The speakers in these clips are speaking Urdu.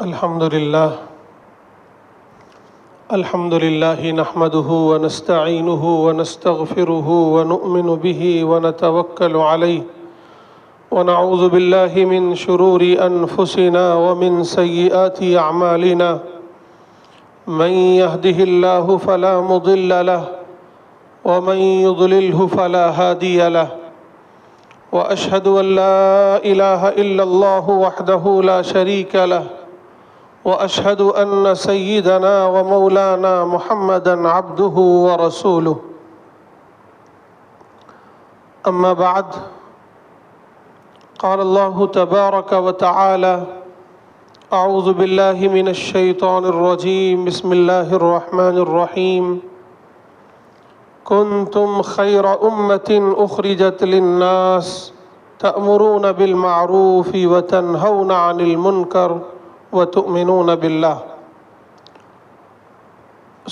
الحمد لله نحمده ونستعينه ونستغفره ونؤمن به ونتوكل عليه ونعوذ بالله من شرور أنفسنا ومن سيئات أعمالنا من يهده الله فلا مضل له ومن يضلله فلا هادي له وأشهد أن لا إله إلا الله وحده لا شريك له وأشهد أن سيدنا ومولانا محمدًا عبده ورسوله أما بعد قال الله تبارك وتعالى أعوذ بالله من الشيطان الرجيم بسم الله الرحمن الرحيم كنتم خير أمة أخرجت للناس تأمرون بالمعروف وتنهون عن المنكر وتؤمنون بالله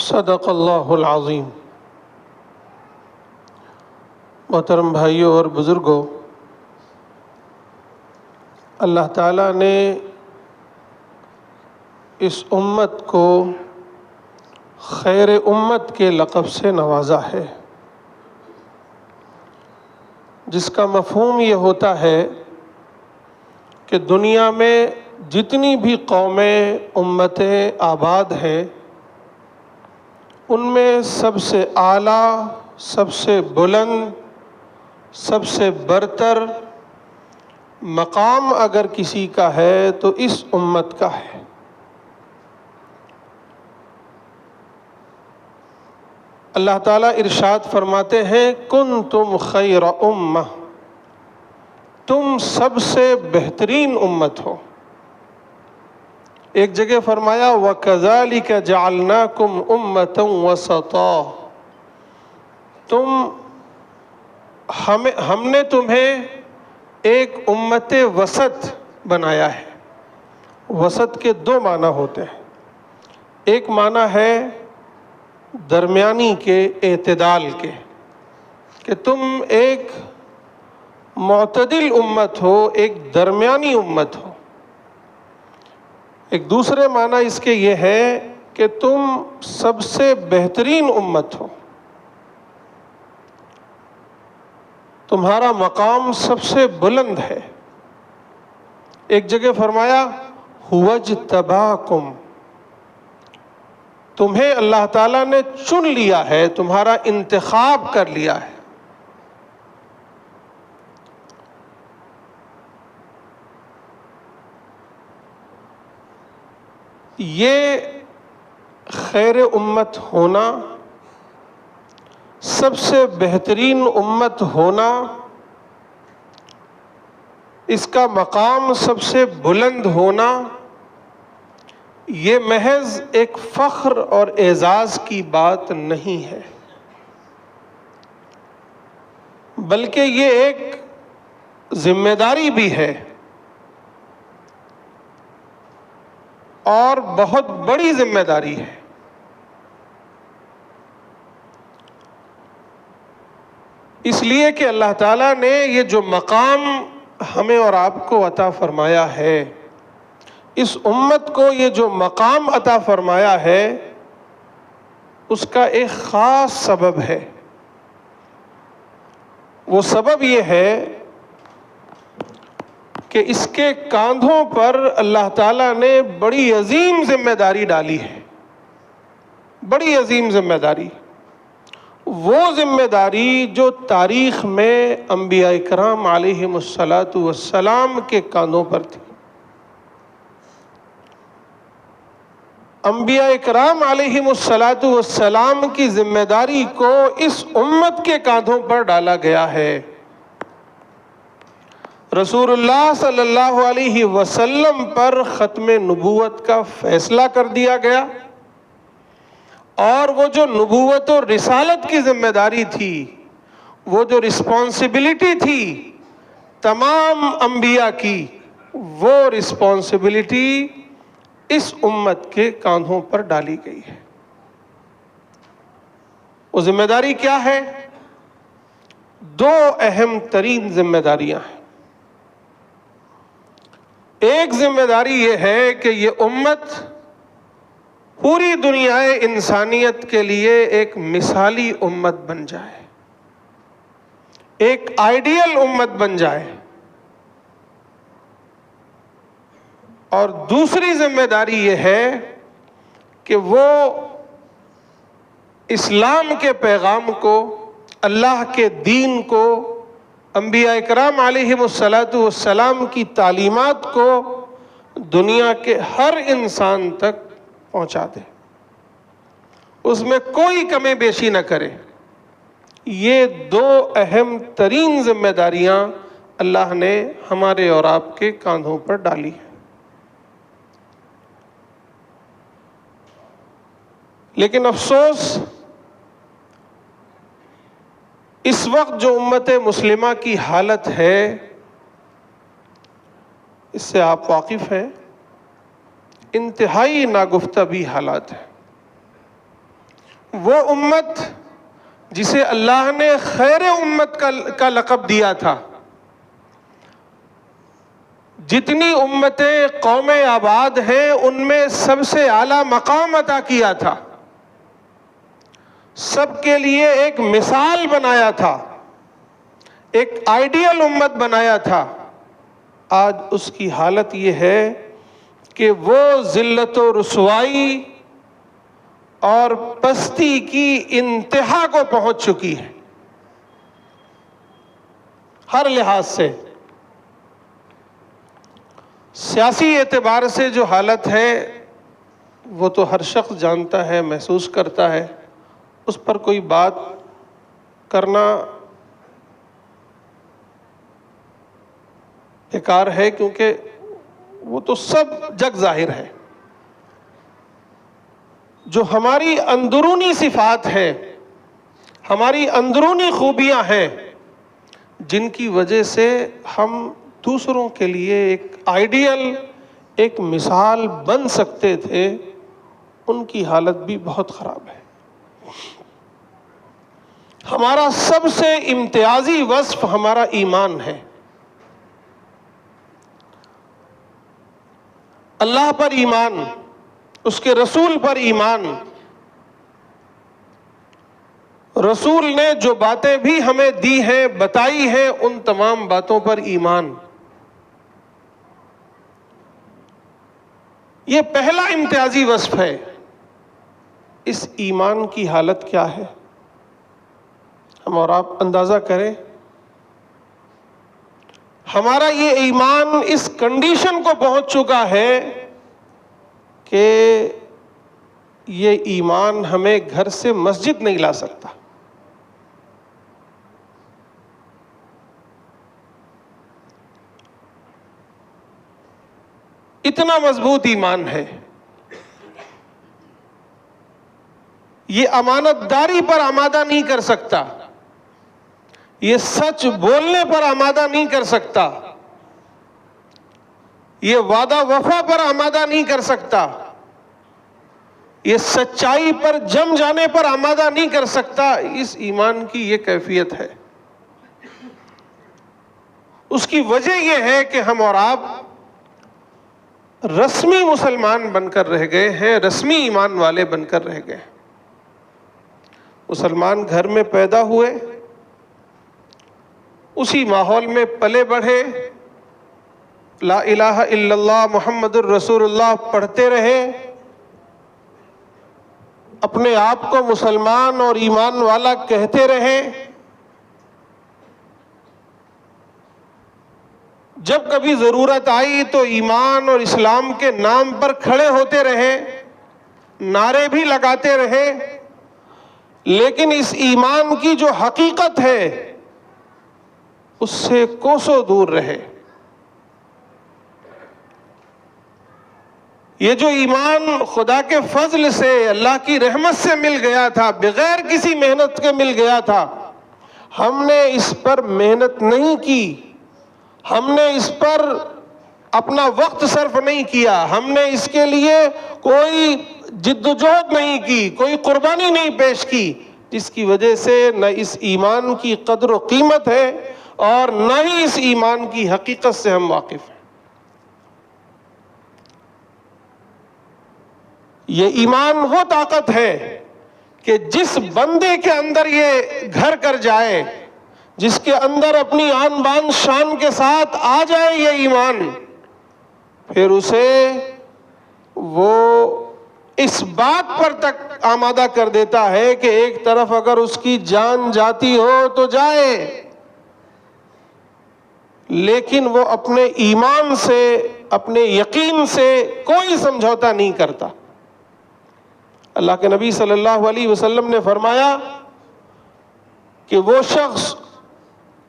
صدق اللہ العظیم۔ محترم بھائیوں اور بزرگوں، اللہ تعالیٰ نے اس امت کو خیر امت کے لقب سے نوازا ہے، جس کا مفہوم یہ ہوتا ہے کہ دنیا میں جتنی بھی قومیں امتیں آباد ہیں، ان میں سب سے اعلیٰ، سب سے بلند، سب سے برتر مقام اگر کسی کا ہے تو اس امت کا ہے۔ اللہ تعالیٰ ارشاد فرماتے ہیں کنتم خیر امہ، تم سب سے بہترین امت ہو۔ ایک جگہ فرمایا وَكَذَلِكَ جَعَلْنَاكُمْ أُمَّةً وَسَطًا، ہم نے تمہیں ایک امت وسط بنایا ہے۔ وسط کے دو معنی ہوتے ہیں، ایک معنی ہے درمیانی کے، اعتدال کے، کہ تم ایک معتدل امت ہو، ایک درمیانی امت ہو۔ ایک دوسرے معنی اس کے یہ ہے کہ تم سب سے بہترین امت ہو، تمہارا مقام سب سے بلند ہے۔ ایک جگہ فرمایا هُوَ اجْتَبَاكُمْ، تمہیں اللہ تعالیٰ نے چن لیا ہے، تمہارا انتخاب کر لیا ہے۔ یہ خیر امت ہونا، سب سے بہترین امت ہونا، اس کا مقام سب سے بلند ہونا، یہ محض ایک فخر اور اعزاز کی بات نہیں ہے، بلکہ یہ ایک ذمہ داری بھی ہے، اور بہت بڑی ذمہ داری ہے۔ اس لیے کہ اللہ تعالیٰ نے یہ جو مقام ہمیں اور آپ کو عطا فرمایا ہے، اس امت کو یہ جو مقام عطا فرمایا ہے، اس کا ایک خاص سبب ہے۔ وہ سبب یہ ہے کہ اس کے کاندھوں پر اللہ تعالیٰ نے بڑی عظیم ذمہ داری ڈالی ہے، بڑی عظیم ذمہ داری، وہ ذمہ داری جو تاریخ میں انبیاء کرام علیہم السلام کے کاندھوں پر تھی۔ انبیاء کرام علیہم السلام کی ذمہ داری کو اس امت کے کاندھوں پر ڈالا گیا ہے۔ رسول اللہ صلی اللہ علیہ وسلم پر ختم نبوت کا فیصلہ کر دیا گیا، اور وہ جو نبوت و رسالت کی ذمہ داری تھی، وہ جو رسپانسبلٹی تھی تمام انبیاء کی، وہ رسپانسبلٹی اس امت کے کاندھوں پر ڈالی گئی ہے۔ وہ ذمہ داری کیا ہے؟ دو اہم ترین ذمہ داریاں ہیں۔ ایک ذمہ داری یہ ہے کہ یہ امت پوری دنیا انسانیت کے لیے ایک مثالی امت بن جائے، ایک آئیڈیل امت بن جائے۔ اور دوسری ذمہ داری یہ ہے کہ وہ اسلام کے پیغام کو، اللہ کے دین کو، انبیاء اکرام علیہم السلام کی تعلیمات کو دنیا کے ہر انسان تک پہنچا دے، اس میں کوئی کمی بیشی نہ کرے۔ یہ دو اہم ترین ذمہ داریاں اللہ نے ہمارے اور آپ کے کاندھوں پر ڈالی ہیں۔ لیکن افسوس، اس وقت جو امت مسلمہ کی حالت ہے، اس سے آپ واقف ہیں، انتہائی ناگفتگی حالات ہیں۔ وہ امت جسے اللہ نے خیر امت کا لقب دیا تھا، جتنی امتیں قوم آباد ہیں ان میں سب سے اعلیٰ مقام عطا کیا تھا، سب کے لیے ایک مثال بنایا تھا، ایک آئیڈیل امت بنایا تھا، آج اس کی حالت یہ ہے کہ وہ ذلت و رسوائی اور پستی کی انتہا کو پہنچ چکی ہے، ہر لحاظ سے۔ سیاسی اعتبار سے جو حالت ہے وہ تو ہر شخص جانتا ہے، محسوس کرتا ہے، اس پر کوئی بات کرنا بیکار ہے، کیونکہ وہ تو سب جگ ظاہر ہے۔ جو ہماری اندرونی صفات ہیں، ہماری اندرونی خوبیاں ہیں، جن کی وجہ سے ہم دوسروں کے لیے ایک آئیڈیل، ایک مثال بن سکتے تھے، ان کی حالت بھی بہت خراب ہے۔ ہمارا سب سے امتیازی وصف ہمارا ایمان ہے، اللہ پر ایمان، اس کے رسول پر ایمان۔ رسول نے جو باتیں بھی ہمیں دی ہیں، بتائی ہیں، ان تمام باتوں پر ایمان۔ یہ پہلا امتیازی وصف ہے۔ اس ایمان کی حالت کیا ہے؟ ہم اور آپ اندازہ کریں۔ ہمارا یہ ایمان اس کنڈیشن کو پہنچ چکا ہے کہ یہ ایمان ہمیں گھر سے مسجد نہیں لا سکتا۔ اتنا مضبوط ایمان ہے۔ یہ امانت داری پر آمادہ نہیں کر سکتا، یہ سچ بولنے پر آمادہ نہیں کر سکتا، یہ وعدہ وفا پر آمادہ نہیں کر سکتا، یہ سچائی پر جم جانے پر آمادہ نہیں کر سکتا۔ اس ایمان کی یہ کیفیت ہے۔ اس کی وجہ یہ ہے کہ ہم اور آپ رسمی مسلمان بن کر رہ گئے ہیں، رسمی ایمان والے بن کر رہ گئے ہیں۔ مسلمان گھر میں پیدا ہوئے، اسی ماحول میں پلے بڑھے، لا الہ الا اللہ محمد الرسول اللہ پڑھتے رہے، اپنے آپ کو مسلمان اور ایمان والا کہتے رہے۔ جب کبھی ضرورت آئی تو ایمان اور اسلام کے نام پر کھڑے ہوتے رہے، نعرے بھی لگاتے رہے، لیکن اس ایمان کی جو حقیقت ہے اس سے کوسوں دور رہے۔ یہ جو ایمان خدا کے فضل سے، اللہ کی رحمت سے مل گیا تھا، بغیر کسی محنت کے مل گیا تھا، ہم نے اس پر محنت نہیں کی، ہم نے اس پر اپنا وقت صرف نہیں کیا، ہم نے اس کے لیے کوئی جدوجہد نہیں کی، کوئی قربانی نہیں پیش کی، جس کی وجہ سے نہ اس ایمان کی قدر و قیمت ہے اور نہ ہی اس ایمان کی حقیقت سے ہم واقف ہیں۔ یہ ایمان وہ طاقت ہے کہ جس بندے کے اندر یہ گھر کر جائے، جس کے اندر اپنی آن بان شان کے ساتھ آ جائے یہ ایمان، پھر اسے وہ اس بات پر تک آمادہ کر دیتا ہے کہ ایک طرف اگر اس کی جان جاتی ہو تو جائے، لیکن وہ اپنے ایمان سے، اپنے یقین سے کوئی سمجھوتا نہیں کرتا۔ اللہ کے نبی صلی اللہ علیہ وسلم نے فرمایا کہ وہ شخص،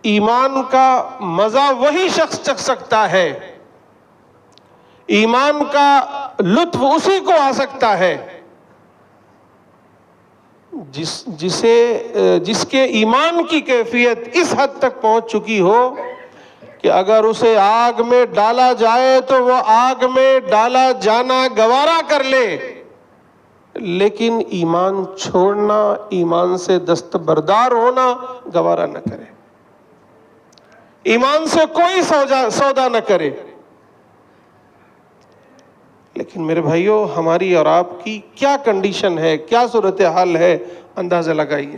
ایمان کا مزہ وہی شخص چکھ سکتا ہے، ایمان کا لطف اسی کو آ سکتا ہے جس کے ایمان کی کیفیت اس حد تک پہنچ چکی ہو کہ اگر اسے آگ میں ڈالا جائے تو وہ آگ میں ڈالا جانا گوارا کر لے، لیکن ایمان چھوڑنا، ایمان سے دستبردار ہونا گوارا نہ کرے، ایمان سے کوئی سودا نہ کرے۔ لیکن میرے بھائیوں، ہماری اور آپ کی کیا کنڈیشن ہے، کیا صورتحال ہے، اندازہ لگائیے۔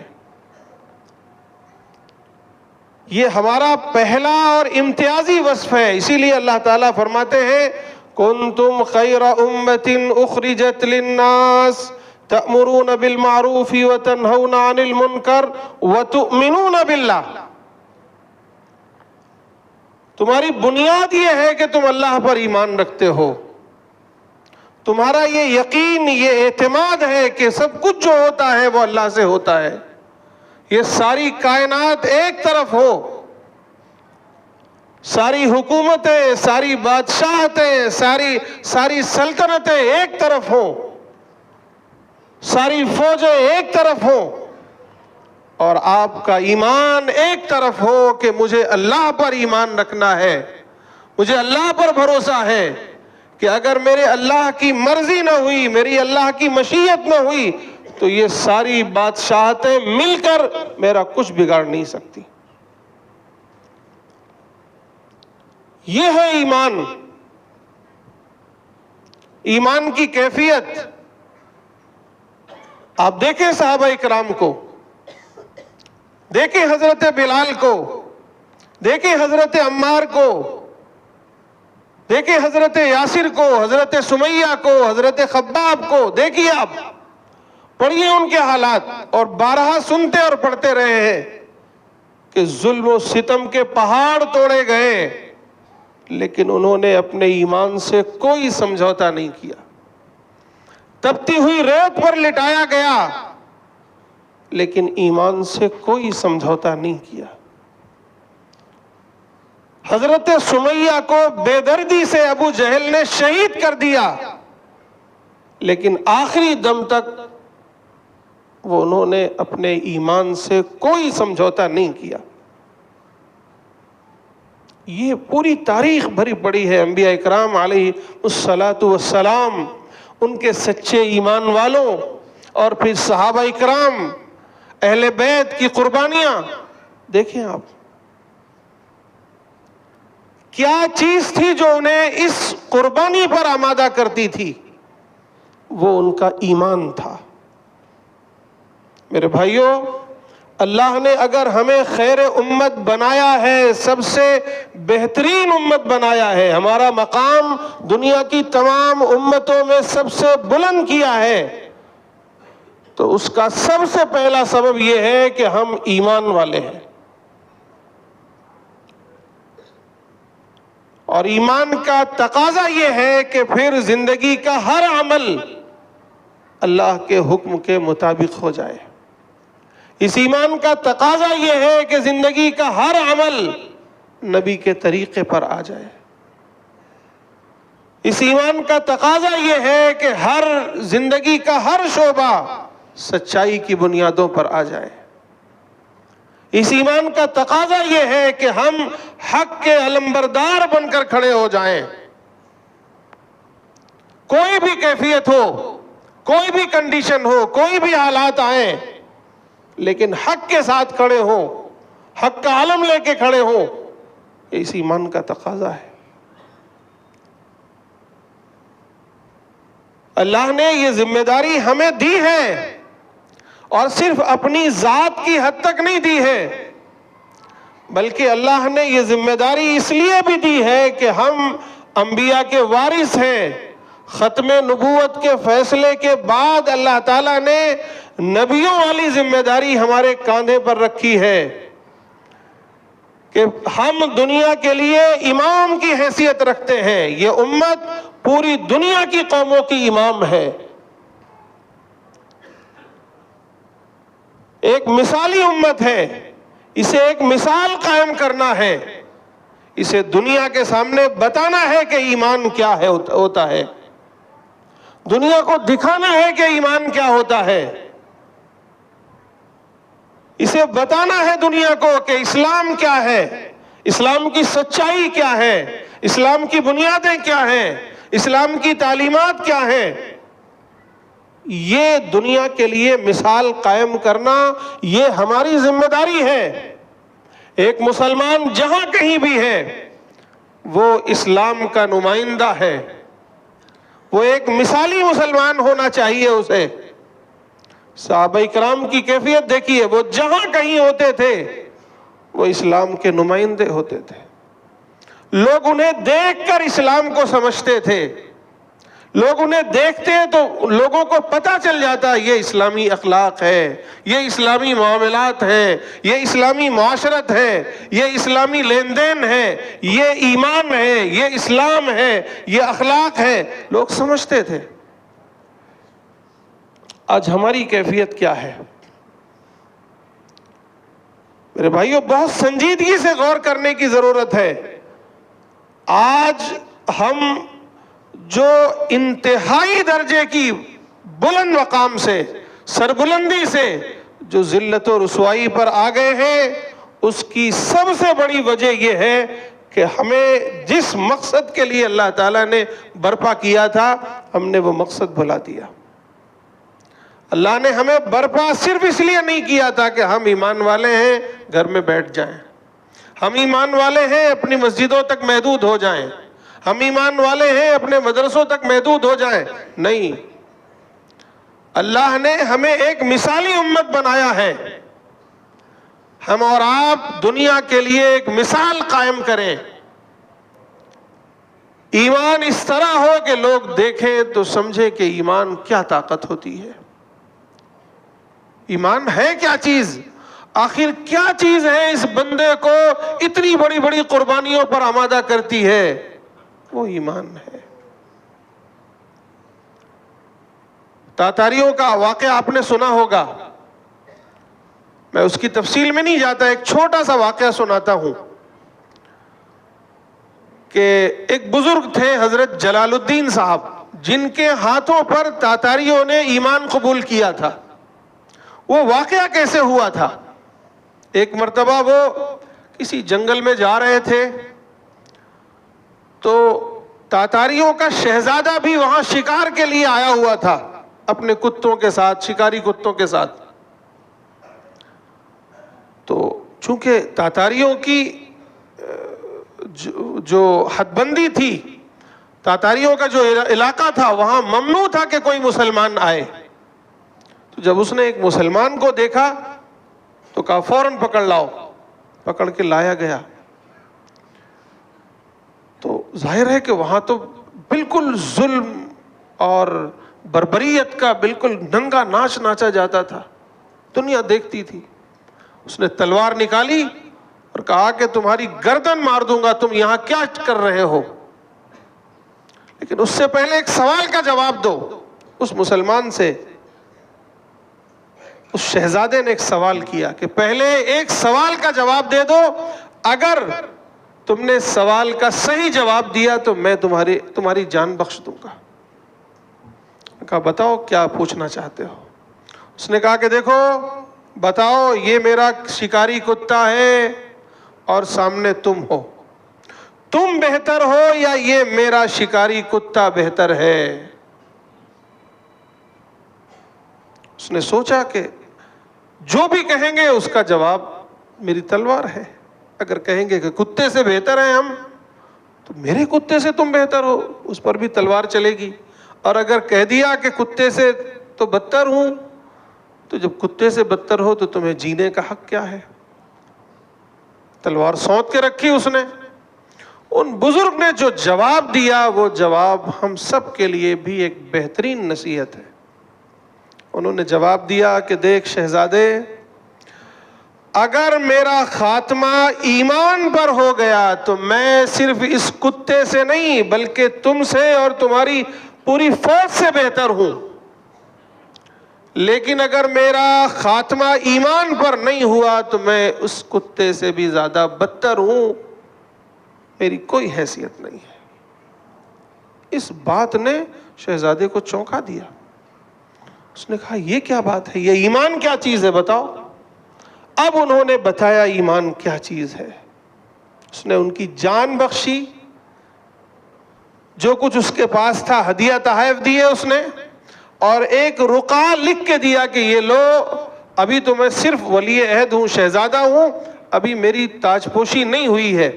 یہ ہمارا پہلا اور امتیازی وصف ہے، اسی لیے اللہ تعالیٰ فرماتے ہیں کنتم خیر امۃ اخرجت للناس تأمرون بالمعروف وتنہون عن المنکر وتؤمنون باللہ۔ تمہاری بنیاد یہ ہے کہ تم اللہ پر ایمان رکھتے ہو، تمہارا یہ یقین، یہ اعتماد ہے کہ سب کچھ جو ہوتا ہے وہ اللہ سے ہوتا ہے، یہ ساری کائنات ایک طرف ہو، ساری حکومتیں، ساری بادشاہتیں، ساری سلطنتیں ایک طرف ہوں، ساری فوجیں ایک طرف ہوں، اور آپ کا ایمان ایک طرف ہو کہ مجھے اللہ پر ایمان رکھنا ہے، مجھے اللہ پر بھروسہ ہے کہ اگر میرے اللہ کی مرضی نہ ہوئی، میری اللہ کی مشیت نہ ہوئی تو یہ ساری بادشاہتیں مل کر میرا کچھ بگاڑ نہیں سکتی۔ یہ ہے ایمان، ایمان کی کیفیت۔ آپ دیکھیں صحابہ اکرام کو، دیکھیں حضرت بلال کو، دیکھیں حضرت عمار کو، دیکھیں حضرت یاسر کو، حضرت سمیہ کو، حضرت خباب کو، دیکھیے آپ، پڑھیے ان کے حالات، اور بارہا سنتے اور پڑھتے رہے ہیں کہ ظلم و ستم کے پہاڑ توڑے گئے، لیکن انہوں نے اپنے ایمان سے کوئی سمجھوتا نہیں کیا۔ تپتی ہوئی ریت پر لٹایا گیا، لیکن ایمان سے کوئی سمجھوتا نہیں کیا۔ حضرت سمیہ کو بے دردی سے ابو جہل نے شہید کر دیا، لیکن آخری دم تک انہوں نے اپنے ایمان سے کوئی سمجھوتا نہیں کیا۔ یہ پوری تاریخ بھری پڑی ہے انبیاء اکرام علیہ الصلاۃ والسلام، ان کے سچے ایمان والوں، اور پھر صحابہ اکرام، اہل بیت کی قربانیاں دیکھیں آپ۔ کیا چیز تھی جو انہیں اس قربانی پر آمادہ کرتی تھی؟ وہ ان کا ایمان تھا۔ میرے بھائیوں، اللہ نے اگر ہمیں خیر امت بنایا ہے، سب سے بہترین امت بنایا ہے، ہمارا مقام دنیا کی تمام امتوں میں سب سے بلند کیا ہے، تو اس کا سب سے پہلا سبب یہ ہے کہ ہم ایمان والے ہیں، اور ایمان کا تقاضا یہ ہے کہ پھر زندگی کا ہر عمل اللہ کے حکم کے مطابق ہو جائے۔ اس ایمان کا تقاضا یہ ہے کہ زندگی کا ہر عمل نبی کے طریقے پر آ جائے۔ اس ایمان کا تقاضا یہ ہے کہ ہر زندگی کا ہر شعبہ سچائی کی بنیادوں پر آ جائے۔ اس ایمان کا تقاضا یہ ہے کہ ہم حق کے علمبردار بن کر کھڑے ہو جائیں، کوئی بھی کیفیت ہو، کوئی بھی کنڈیشن ہو، کوئی بھی حالات آئیں، لیکن حق کے ساتھ کھڑے ہوں، حق کا علم لے کے کھڑے ہوں، یہ اس ایمان کا تقاضا ہے۔ اللہ نے یہ ذمہ داری ہمیں دی ہے، اور صرف اپنی ذات کی حد تک نہیں دی ہے، بلکہ اللہ نے یہ ذمہ داری اس لیے بھی دی ہے کہ ہم انبیاء کے وارث ہیں۔ ختم نبوت کے فیصلے کے بعد اللہ تعالیٰ نے نبیوں والی ذمہ داری ہمارے کاندھے پر رکھی ہے کہ ہم دنیا کے لیے امام کی حیثیت رکھتے ہیں۔ یہ امت پوری دنیا کی قوموں کی امام ہے، ایک مثالی امت ہے، اسے ایک مثال قائم کرنا ہے، اسے دنیا کے سامنے بتانا ہے کہ ایمان کیا ہے ہوتا ہے، دنیا کو دکھانا ہے کہ ایمان کیا ہوتا ہے، اسے بتانا ہے دنیا کو کہ اسلام کیا ہے، اسلام کی سچائی کیا ہے، اسلام کی بنیادیں کیا ہیں، اسلام کی تعلیمات کیا ہیں۔ یہ دنیا کے لیے مثال قائم کرنا یہ ہماری ذمہ داری ہے۔ ایک مسلمان جہاں کہیں بھی ہے وہ اسلام کا نمائندہ ہے، وہ ایک مثالی مسلمان ہونا چاہیے اسے۔ صحابہ کرام کی کیفیت دیکھیے، وہ جہاں کہیں ہوتے تھے وہ اسلام کے نمائندے ہوتے تھے، لوگ انہیں دیکھ کر اسلام کو سمجھتے تھے، لوگ انہیں دیکھتے تو لوگوں کو پتہ چل جاتا یہ اسلامی اخلاق ہے، یہ اسلامی معاملات ہیں، یہ اسلامی معاشرت ہے، یہ اسلامی لین دین ہے، یہ ایمان ہے، یہ اسلام ہے، یہ اخلاق ہے، لوگ سمجھتے تھے۔ آج ہماری کیفیت کیا ہے؟ میرے بھائیوں، بہت سنجیدگی سے غور کرنے کی ضرورت ہے۔ آج ہم جو انتہائی درجے کی بلند مقام سے، سربلندی سے جو ذلت و رسوائی پر آ گئے ہیں، اس کی سب سے بڑی وجہ یہ ہے کہ ہمیں جس مقصد کے لیے اللہ تعالیٰ نے برپا کیا تھا، ہم نے وہ مقصد بھلا دیا۔ اللہ نے ہمیں برپا صرف اس لیے نہیں کیا تھا کہ ہم ایمان والے ہیں گھر میں بیٹھ جائیں، ہم ایمان والے ہیں اپنی مسجدوں تک محدود ہو جائیں، ہم ایمان والے ہیں اپنے مدرسوں تک محدود ہو جائیں۔ نہیں، اللہ نے ہمیں ایک مثالی امت بنایا ہے، ہم اور آپ دنیا کے لیے ایک مثال قائم کریں۔ ایمان اس طرح ہو کہ لوگ دیکھیں تو سمجھے کہ ایمان کیا طاقت ہوتی ہے، ایمان ہے کیا چیز، آخر کیا چیز ہے اس بندے کو اتنی بڑی بڑی قربانیوں پر آمادہ کرتی ہے، وہ ایمان ہے۔ تاتاریوں کا واقعہ آپ نے سنا ہوگا، میں اس کی تفصیل میں نہیں جاتا، ایک چھوٹا سا واقعہ سناتا ہوں کہ ایک بزرگ تھے حضرت جلال الدین صاحب، جن کے ہاتھوں پر تاتاریوں نے ایمان قبول کیا تھا۔ وہ واقعہ کیسے ہوا تھا؟ ایک مرتبہ وہ کسی جنگل میں جا رہے تھے تو تاتاریوں کا شہزادہ بھی وہاں شکار کے لیے آیا ہوا تھا اپنے کتوں کے ساتھ، شکاری کتوں کے ساتھ۔ تو چونکہ تاتاریوں کی جو حد بندی تھی، تاتاریوں کا جو علاقہ تھا وہاں ممنوع تھا کہ کوئی مسلمان آئے، تو جب اس نے ایک مسلمان کو دیکھا تو کہا فوراً پکڑ لاؤ، پکڑ کے لایا گیا۔ تو ظاہر ہے کہ وہاں تو بالکل ظلم اور بربریت کا بالکل ننگا ناچ ناچا جاتا تھا، دنیا دیکھتی تھی۔ اس نے تلوار نکالی اور کہا کہ تمہاری گردن مار دوں گا، تم یہاں کیا کر رہے ہو؟ لیکن اس سے پہلے ایک سوال کا جواب دو۔ اس مسلمان سے اس شہزادے نے ایک سوال کیا کہ پہلے ایک سوال کا جواب دے دو، اگر تم نے سوال کا صحیح جواب دیا تو میں تمہاری جان بخش دوں گا۔ کہا بتاؤ کیا پوچھنا چاہتے ہو؟ اس نے کہا کہ دیکھو بتاؤ، یہ میرا شکاری کتا ہے اور سامنے تم ہو، تم بہتر ہو یا یہ میرا شکاری کتا بہتر ہے؟ اس نے سوچا کہ جو بھی کہیں گے اس کا جواب میری تلوار ہے، اگر کہیں گے کہ کتے سے بہتر ہیں ہم تو میرے کتے سے تم بہتر ہو، اس پر بھی تلوار چلے گی۔ اور اگر کہہ دیا کہ کتے سے تو بدتر ہوں، تو جب کتے سے بدتر ہو تو تمہیں جینے کا حق کیا ہے؟ تلوار سونت کے رکھی اس نے۔ ان بزرگ نے جو جواب دیا وہ جواب ہم سب کے لیے بھی ایک بہترین نصیحت ہے۔ انہوں نے جواب دیا کہ دیکھ شہزادے، اگر میرا خاتمہ ایمان پر ہو گیا تو میں صرف اس کتے سے نہیں بلکہ تم سے اور تمہاری پوری فوج سے بہتر ہوں، لیکن اگر میرا خاتمہ ایمان پر نہیں ہوا تو میں اس کتے سے بھی زیادہ بدتر ہوں، میری کوئی حیثیت نہیں ہے۔ اس بات نے شہزادے کو چونکا دیا۔ اس نے کہا یہ کیا بات ہے، یہ ایمان کیا چیز ہے بتاؤ۔ اب انہوں نے بتایا ایمان کیا چیز ہے۔ اس نے ان کی جان بخشی، جو کچھ اس کے پاس تھا ہدیہ تحائف دیے اس نے، اور ایک رقعہ لکھ کے دیا کہ یہ لو، ابھی تو میں صرف ولی عہد ہوں، شہزادہ ہوں، ابھی میری تاج پوشی نہیں ہوئی ہے،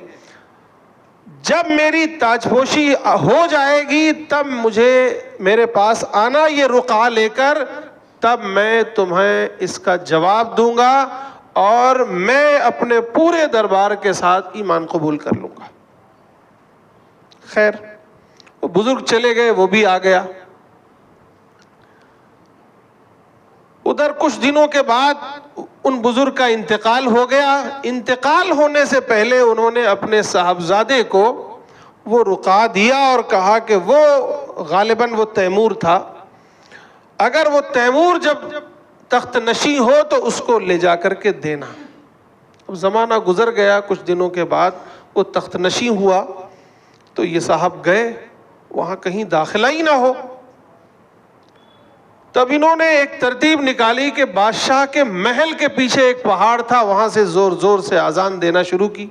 جب میری تاج پوشی ہو جائے گی تب مجھے میرے پاس آنا یہ رقعہ لے کر، تب میں تمہیں اس کا جواب دوں گا اور میں اپنے پورے دربار کے ساتھ ایمان قبول کر لوں گا۔ خیر وہ بزرگ چلے گئے، وہ بھی آ گیا۔ ادھر کچھ دنوں کے بعد ان بزرگ کا انتقال ہو گیا۔ انتقال ہونے سے پہلے انہوں نے اپنے صاحبزادے کو وہ رقعہ دیا اور کہا کہ وہ غالباً وہ تیمور تھا، اگر وہ تیمور جب تخت نشین ہو تو اس کو لے جا کر کے دینا۔ اب زمانہ گزر گیا، کچھ دنوں کے بعد وہ تخت نشین ہوا تو یہ صاحب گئے، وہاں کہیں داخلہ ہی نہ ہو۔ تب انہوں نے ایک ترتیب نکالی کہ بادشاہ کے محل کے پیچھے ایک پہاڑ تھا، وہاں سے زور زور سے اذان دینا شروع کی۔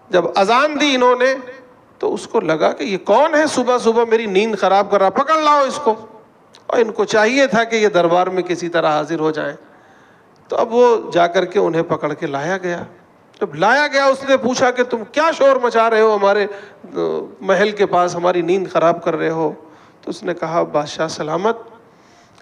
جب اذان دی انہوں نے تو اس کو لگا کہ یہ کون ہے صبح صبح میری نیند خراب کر رہا، پکڑ لاؤ اس کو۔ اور ان کو چاہیے تھا کہ یہ دربار میں کسی طرح حاضر ہو جائیں، تو اب وہ جا کر کے انہیں پکڑ کے لایا گیا۔ جب لایا گیا اس نے پوچھا کہ تم کیا شور مچا رہے ہو ہمارے محل کے پاس، ہماری نیند خراب کر رہے ہو؟ تو اس نے کہا بادشاہ سلامت،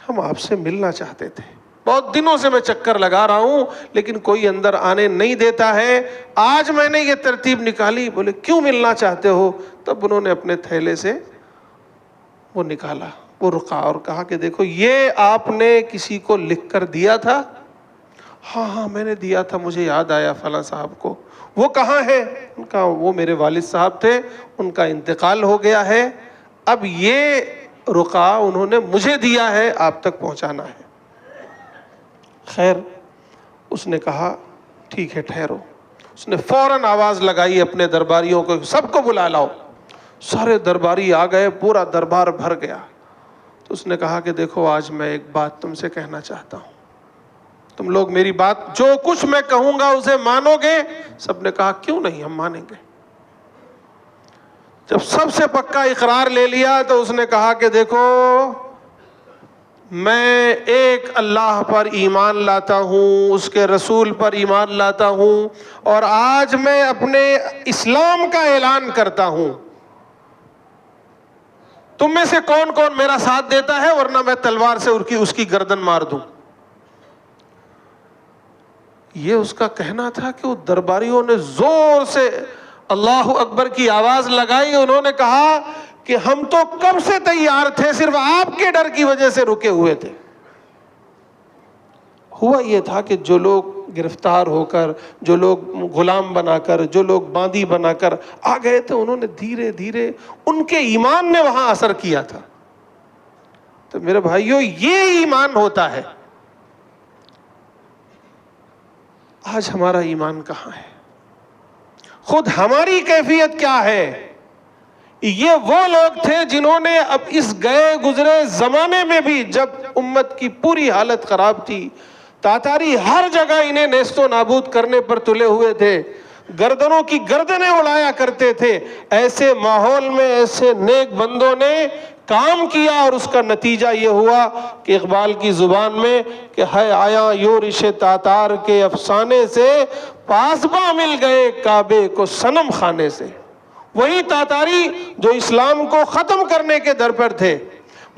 ہم آپ سے ملنا چاہتے تھے، بہت دنوں سے میں چکر لگا رہا ہوں لیکن کوئی اندر آنے نہیں دیتا ہے، آج میں نے یہ ترتیب نکالی۔ بولے کیوں ملنا چاہتے ہو؟ تب انہوں نے اپنے تھیلے سے وہ نکالا وہ رقعہ اور کہا کہ دیکھو یہ آپ نے کسی کو لکھ کر دیا تھا؟ ہاں میں نے دیا تھا، مجھے یاد آیا فلاں صاحب کو۔ وہ کہاں ہے؟ ان کا وہ میرے والد صاحب تھے، ان کا انتقال ہو گیا ہے، اب یہ رقعہ انہوں نے مجھے دیا ہے، آپ تک پہنچانا ہے۔ خیر اس نے کہا ٹھیک ہے ٹھہرو۔ اس نے فوراً آواز لگائی اپنے درباریوں کو، سب کو بلا لاؤ۔ سارے درباری آ گئے، پورا دربار بھر گیا۔ تو اس نے کہا کہ دیکھو آج میں ایک بات تم سے کہنا چاہتا ہوں، تم لوگ میری بات جو کچھ میں کہوں گا اسے مانو گے؟ سب نے کہا کیوں نہیں، ہم مانیں گے۔ جب سب سے پکا اقرار لے لیا تو اس نے کہا کہ دیکھو میں ایک اللہ پر ایمان لاتا ہوں، اس کے رسول پر ایمان لاتا ہوں، اور آج میں اپنے اسلام کا اعلان کرتا ہوں۔ تم میں سے کون کون میرا ساتھ دیتا ہے ورنہ میں تلوار سے اس کی گردن مار دوں۔ یہ اس کا کہنا تھا کہ وہ درباریوں نے زور سے اللہ اکبر کی آواز لگائی۔ انہوں نے کہا کہ ہم تو کب سے تیار تھے، صرف آپ کے ڈر کی وجہ سے رکے ہوئے تھے۔ ہوا یہ تھا کہ جو لوگ گرفتار ہو کر، جو لوگ غلام بنا کر، جو لوگ باندی بنا کر آ گئے تھے، انہوں نے دھیرے دھیرے ان کے ایمان نے وہاں اثر کیا تھا۔ تو میرے بھائیوں یہ ایمان ہوتا ہے۔ آج ہمارا ایمان کہاں ہے؟ خود ہماری کیفیت کیا ہے؟ یہ وہ لوگ تھے جنہوں نے اب اس گئے گزرے زمانے میں بھی، جب امت کی پوری حالت خراب تھی، تاتاری ہر جگہ انہیں نیست و نابود کرنے پر تلے ہوئے تھے، گردنوں کی گردنیں اڑایا کرتے تھے، ایسے ماحول میں ایسے نیک بندوں نے کام کیا اور اس کا نتیجہ یہ ہوا کہ اقبال کی زبان میں کہ ہے آیا یورش تاتار کے افسانے سے، پاسباں مل گئے کعبے کو صنم خانے سے۔ وہی تاتاری جو اسلام کو ختم کرنے کے در پر تھے،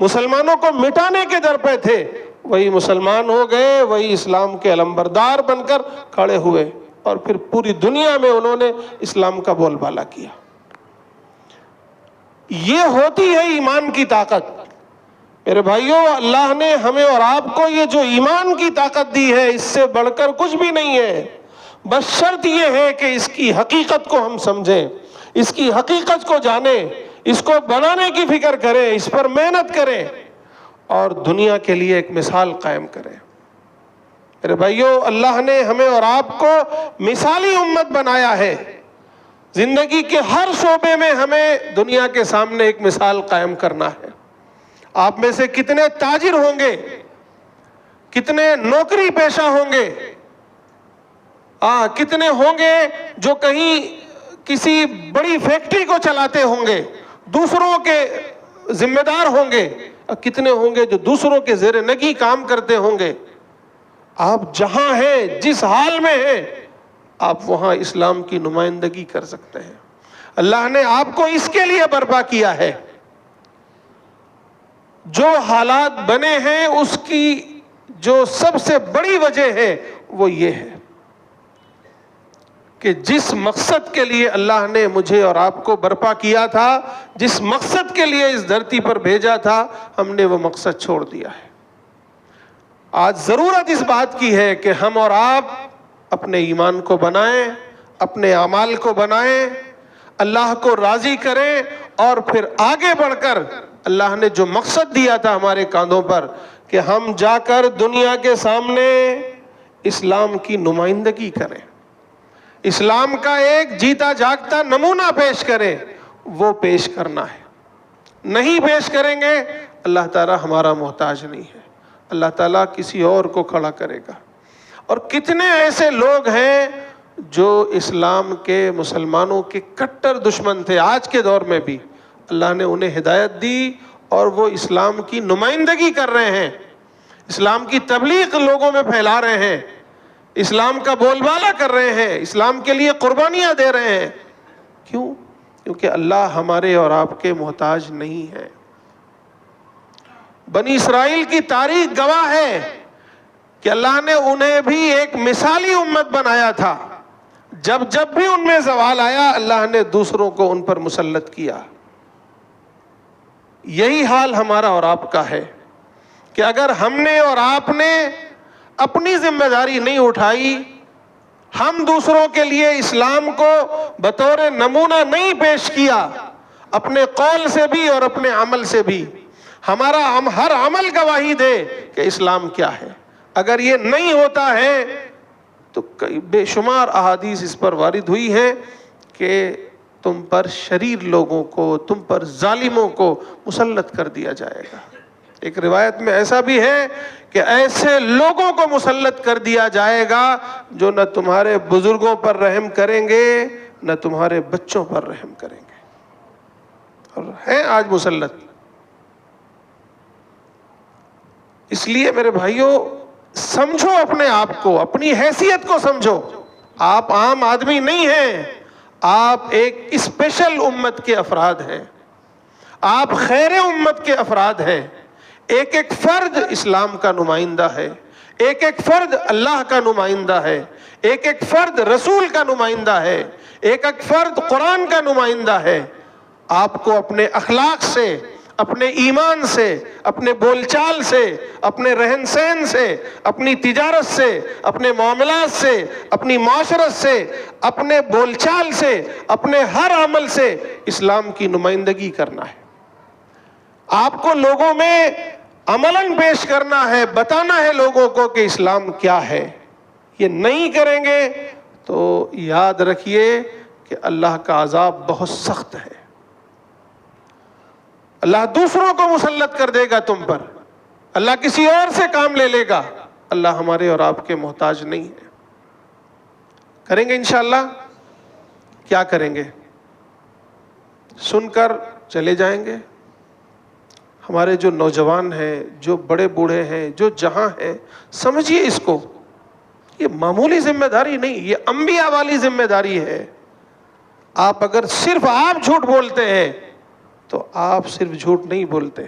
مسلمانوں کو مٹانے کے در پہ تھے، وہی مسلمان ہو گئے، وہی اسلام کے علمبردار بن کر کھڑے ہوئے، اور پھر پوری دنیا میں انہوں نے اسلام کا بول بالا کیا۔ یہ ہوتی ہے ایمان کی طاقت۔ میرے بھائیوں، اللہ نے ہمیں اور آپ کو یہ جو ایمان کی طاقت دی ہے، اس سے بڑھ کر کچھ بھی نہیں ہے۔ بس شرط یہ ہے کہ اس کی حقیقت کو ہم سمجھیں، اس کی حقیقت کو جانیں، اس کو بنانے کی فکر کریں، اس پر محنت کریں اور دنیا کے لیے ایک مثال قائم کریں۔ میرے بھائیوں، اللہ نے ہمیں اور آپ کو مثالی امت بنایا ہے۔ زندگی کے ہر شعبے میں ہمیں دنیا کے سامنے ایک مثال قائم کرنا ہے۔ آپ میں سے کتنے تاجر ہوں گے، کتنے نوکری پیشہ ہوں گے، کتنے ہوں گے جو کہیں کسی بڑی فیکٹری کو چلاتے ہوں گے، دوسروں کے ذمہ دار ہوں گے، کتنے ہوں گے جو دوسروں کے زیر نگی کام کرتے ہوں گے۔ آپ جہاں ہیں، جس حال میں ہیں، آپ وہاں اسلام کی نمائندگی کر سکتے ہیں۔ اللہ نے آپ کو اس کے لیے برپا کیا ہے۔ جو حالات بنے ہیں اس کی جو سب سے بڑی وجہ ہے وہ یہ ہے کہ جس مقصد کے لیے اللہ نے مجھے اور آپ کو برپا کیا تھا، جس مقصد کے لیے اس دھرتی پر بھیجا تھا، ہم نے وہ مقصد چھوڑ دیا ہے۔ آج ضرورت اس بات کی ہے کہ ہم اور آپ اپنے ایمان کو بنائیں، اپنے اعمال کو بنائیں، اللہ کو راضی کریں، اور پھر آگے بڑھ کر اللہ نے جو مقصد دیا تھا ہمارے کاندھوں پر کہ ہم جا کر دنیا کے سامنے اسلام کی نمائندگی کریں، اسلام کا ایک جیتا جاگتا نمونہ پیش کریں، وہ پیش کرنا ہے۔ نہیں پیش کریں گے، اللہ تعالیٰ ہمارا محتاج نہیں ہے، اللہ تعالیٰ کسی اور کو کھڑا کرے گا۔ اور کتنے ایسے لوگ ہیں جو اسلام کے، مسلمانوں کے کٹر دشمن تھے، آج کے دور میں بھی اللہ نے انہیں ہدایت دی اور وہ اسلام کی نمائندگی کر رہے ہیں، اسلام کی تبلیغ لوگوں میں پھیلا رہے ہیں، اسلام کا بول بالا کر رہے ہیں، اسلام کے لیے قربانیاں دے رہے ہیں۔ کیوں؟ کیونکہ اللہ ہمارے اور آپ کے محتاج نہیں ہے۔ بنی اسرائیل کی تاریخ گواہ ہے کہ اللہ نے انہیں بھی ایک مثالی امت بنایا تھا۔ جب بھی ان میں زوال آیا، اللہ نے دوسروں کو ان پر مسلط کیا۔ یہی حال ہمارا اور آپ کا ہے کہ اگر ہم نے اور آپ نے اپنی ذمہ داری نہیں اٹھائی، ہم دوسروں کے لیے اسلام کو بطور نمونہ نہیں پیش کیا، اپنے قول سے بھی اور اپنے عمل سے بھی، ہمارا ہر عمل گواہی دے کہ اسلام کیا ہے۔ اگر یہ نہیں ہوتا ہے تو کئی بے شمار احادیث اس پر وارد ہوئی ہیں کہ تم پر شریر لوگوں کو، تم پر ظالموں کو مسلط کر دیا جائے گا۔ ایک روایت میں ایسا بھی ہے کہ ایسے لوگوں کو مسلط کر دیا جائے گا جو نہ تمہارے بزرگوں پر رحم کریں گے، نہ تمہارے بچوں پر رحم کریں گے، اور ہیں آج مسلط۔ اس لیے میرے بھائیوں، سمجھو اپنے آپ کو، اپنی حیثیت کو سمجھو۔ آپ عام آدمی نہیں ہیں، آپ ایک اسپیشل امت کے افراد ہیں، آپ خیر امت کے افراد ہیں۔ ایک ایک فرد اسلام کا نمائندہ ہے، ایک ایک فرد اللہ کا نمائندہ ہے، ایک ایک فرد رسول کا نمائندہ ہے، ایک ایک فرد قرآن کا نمائندہ ہے۔ آپ کو اپنے اخلاق سے، اپنے ایمان سے، اپنے بول چال سے، اپنے رہن سہن سے، اپنی تجارت سے، اپنے معاملات سے، اپنی معاشرت سے، اپنے بول چال سے، اپنے ہر عمل سے اسلام کی نمائندگی کرنا ہے۔ آپ کو لوگوں میں عملاً پیش کرنا ہے، بتانا ہے لوگوں کو کہ اسلام کیا ہے۔ یہ نہیں کریں گے تو یاد رکھیے کہ اللہ کا عذاب بہت سخت ہے۔ اللہ دوسروں کو مسلط کر دے گا تم پر، اللہ کسی اور سے کام لے لے گا۔ اللہ ہمارے اور آپ کے محتاج نہیں ہے۔ کریں گے انشاءاللہ؟ کیا کریں گے؟ سن کر چلے جائیں گے؟ ہمارے جو نوجوان ہیں، جو بڑے بوڑھے ہیں، جو جہاں ہیں، سمجھیے اس کو، یہ معمولی ذمہ داری نہیں، یہ انبیاء والی ذمہ داری ہے۔ آپ اگر صرف آپ جھوٹ بولتے ہیں تو آپ صرف جھوٹ نہیں بولتے،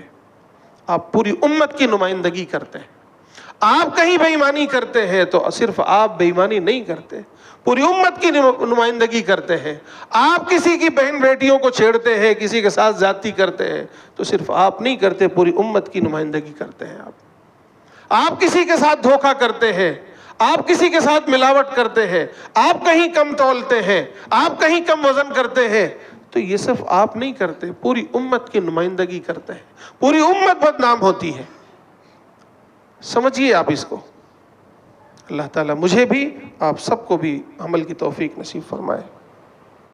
آپ پوری امت کی نمائندگی کرتے ہیں۔ آپ کہیں بے ایمانی کرتے ہیں تو صرف آپ بے ایمانی نہیں کرتے، پوری امت کی نمائندگی کرتے ہیں۔ آپ کسی کی بہن بیٹیوں کو چھیڑتے ہیں، کسی کے ساتھ زیادتی کرتے ہیں تو صرف آپ نہیں کرتے، پوری امت کی نمائندگی کرتے ہیں۔ آپ کسی کے ساتھ دھوکہ کرتے ہیں، آپ کسی کے ساتھ ملاوٹ کرتے ہیں، آپ کہیں کم تولتے ہیں، آپ کہیں کم وزن کرتے ہیں تو یہ صرف آپ نہیں کرتے، پوری امت کی نمائندگی کرتے ہیں، پوری امت بدنام ہوتی ہے۔ سمجھیے آپ اس کو۔ اللہ تعالیٰ مجھے بھی آپ سب کو بھی عمل کی توفیق نصیب فرمائے۔